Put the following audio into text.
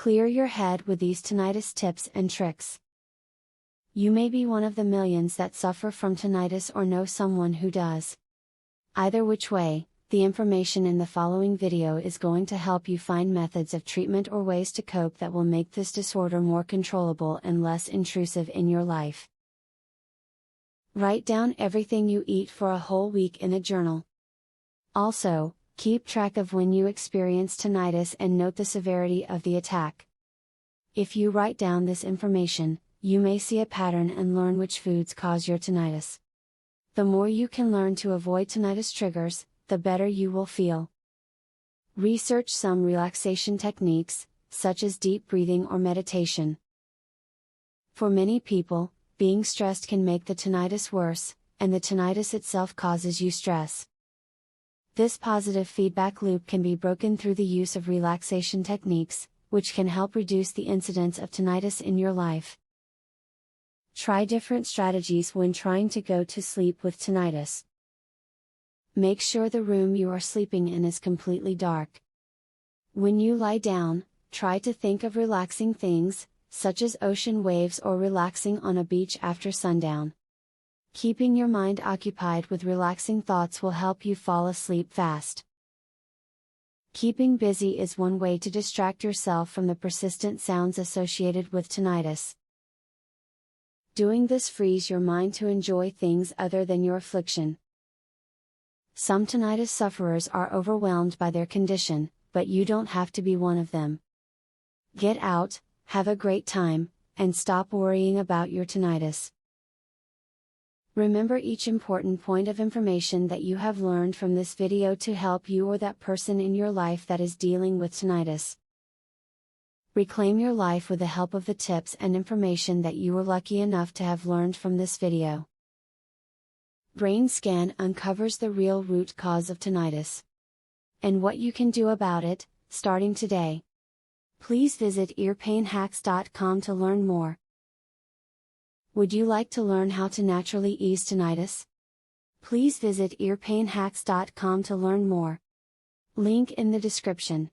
Clear your head with these tinnitus tips and tricks. You may be one of the millions that suffer from tinnitus or know someone who does. Either which way, the information in the following video is going to help you find methods of treatment or ways to cope that will make this disorder more controllable and less intrusive in your life. Write down everything you eat for a whole week in a journal. Also, keep track of when you experience tinnitus and note the severity of the attack. If you write down this information, you may see a pattern and learn which foods cause your tinnitus. The more you can learn to avoid tinnitus triggers, the better you will feel. Research some relaxation techniques, such as deep breathing or meditation. For many people, being stressed can make the tinnitus worse, and the tinnitus itself causes you stress. This positive feedback loop can be broken through the use of relaxation techniques, which can help reduce the incidence of tinnitus in your life. Try different strategies when trying to go to sleep with tinnitus. Make sure the room you are sleeping in is completely dark. When you lie down, try to think of relaxing things, such as ocean waves or relaxing on a beach after sundown. Keeping your mind occupied with relaxing thoughts will help you fall asleep fast. Keeping busy is one way to distract yourself from the persistent sounds associated with tinnitus. Doing this frees your mind to enjoy things other than your affliction. Some tinnitus sufferers are overwhelmed by their condition, but you don't have to be one of them. Get out, have a great time, and stop worrying about your tinnitus. Remember each important point of information that you have learned from this video to help you or that person in your life that is dealing with tinnitus. Reclaim your life with the help of the tips and information that you were lucky enough to have learned from this video. Brain scan uncovers the real root cause of tinnitus and what you can do about it, starting today. Please visit earpainhacks.com to learn more. Would you like to learn how to naturally ease tinnitus? Please visit earpainhacks.com to learn more. Link in the description.